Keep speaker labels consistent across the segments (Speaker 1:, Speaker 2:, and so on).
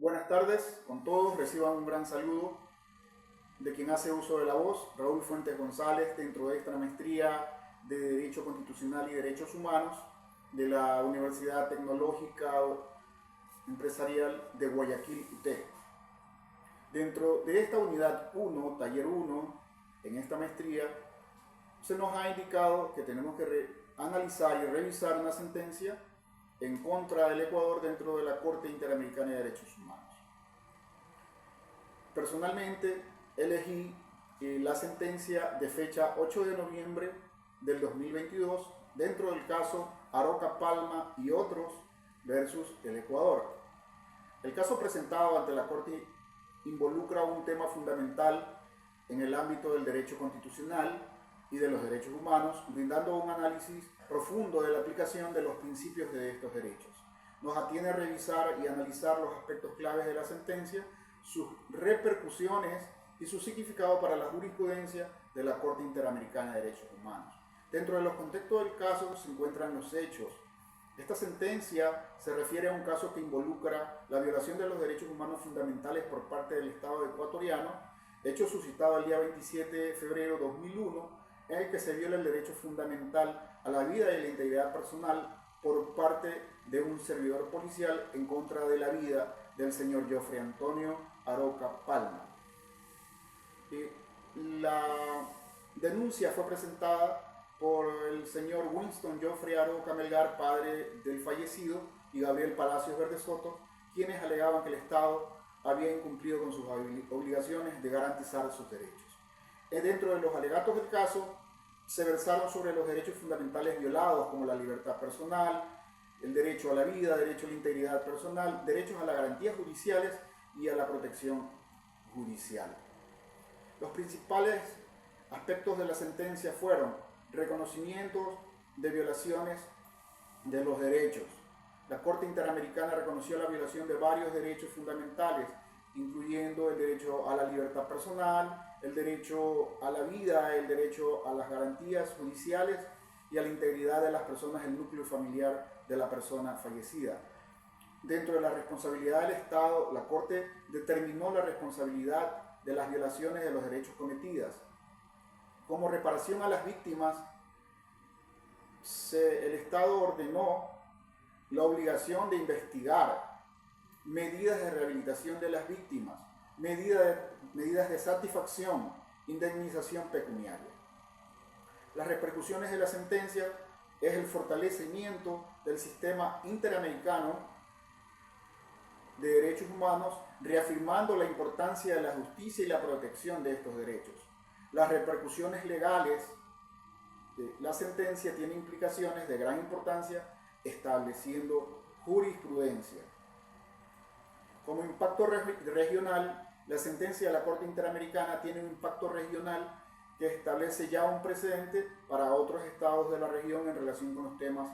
Speaker 1: Buenas tardes con todos, reciban un gran saludo de quien hace uso de la voz, Raúl Fuentes González, dentro de esta maestría de Derecho Constitucional y Derechos Humanos de la Universidad Tecnológica Empresarial de Guayaquil, UTE. Dentro de esta unidad 1, taller 1, en esta maestría, se nos ha indicado que tenemos que analizar y revisar una sentencia en contra del Ecuador dentro de la Corte Interamericana de Derechos Humanos. Personalmente elegí la sentencia de fecha 8 de noviembre del 2022 dentro del caso Aroca Palma y otros versus el Ecuador. El caso presentado ante la Corte involucra un tema fundamental en el ámbito del derecho constitucional y de los derechos humanos, brindando un análisis profundo de la aplicación de los principios de estos derechos. Nos atiene a revisar y analizar los aspectos claves de la sentencia, sus repercusiones y su significado para la jurisprudencia de la Corte Interamericana de Derechos Humanos. Dentro de los contextos del caso se encuentran los hechos. Esta sentencia se refiere a un caso que involucra la violación de los derechos humanos fundamentales por parte del Estado ecuatoriano, hecho suscitado el día 27 de febrero de 2001, en el que se viola el derecho fundamental a la vida y la integridad personal por parte de un servidor policial en contra de la vida del señor Jofre Antonio Aroca Palma. La denuncia fue presentada por el señor Winston Jofre Aroca Melgar, padre del fallecido, y Gabriel Palacios Verde Soto, quienes alegaban que el Estado había incumplido con sus obligaciones de garantizar sus derechos. Dentro de los alegatos del caso se versaron sobre los derechos fundamentales violados, como la libertad personal, el derecho a la vida, derecho a la integridad personal, derechos a las garantías judiciales y a la protección judicial. Los principales aspectos de la sentencia fueron reconocimientos de violaciones de los derechos. La Corte Interamericana reconoció la violación de varios derechos fundamentales, incluyendo el derecho a la libertad personal, el derecho a la vida, el derecho a las garantías judiciales y a la integridad de las personas del núcleo familiar de la persona fallecida. Dentro de la responsabilidad del Estado, la Corte determinó la responsabilidad de las violaciones de los derechos cometidas. Como reparación a las víctimas, el Estado ordenó la obligación de investigar medidas de rehabilitación de las víctimas, medidas de satisfacción, indemnización pecuniaria. Las repercusiones de la sentencia es el fortalecimiento del sistema interamericano de derechos humanos, reafirmando la importancia de la justicia y la protección de estos derechos. Las repercusiones legales de la sentencia tienen implicaciones de gran importancia, estableciendo jurisprudencia. Como impacto regional, la sentencia de la Corte Interamericana tiene un impacto regional que establece ya un precedente para otros estados de la región en relación con los temas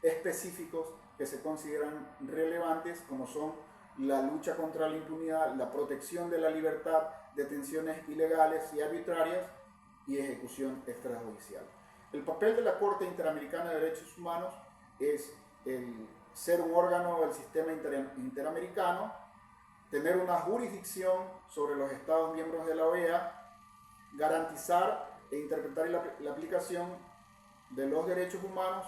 Speaker 1: específicos que se consideran relevantes, como son la lucha contra la impunidad, la protección de la libertad, detenciones ilegales y arbitrarias y ejecución extrajudicial. El papel de la Corte Interamericana de Derechos Humanos es el ser un órgano del sistema interamericano, tener una jurisdicción sobre los Estados miembros de la OEA, garantizar e interpretar la aplicación de los derechos humanos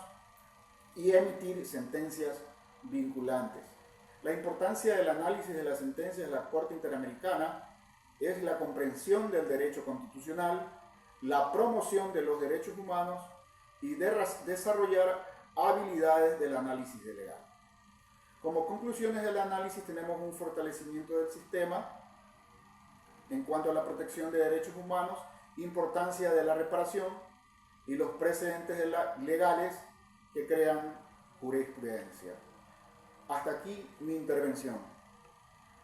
Speaker 1: y emitir sentencias vinculantes. La importancia del análisis de las sentencias de la Corte Interamericana es la comprensión del derecho constitucional, la promoción de los derechos humanos y desarrollar habilidades del análisis legal. Como conclusiones del análisis tenemos un fortalecimiento del sistema en cuanto a la protección de derechos humanos, importancia de la reparación y los precedentes legales que crean jurisprudencia. Hasta aquí mi intervención.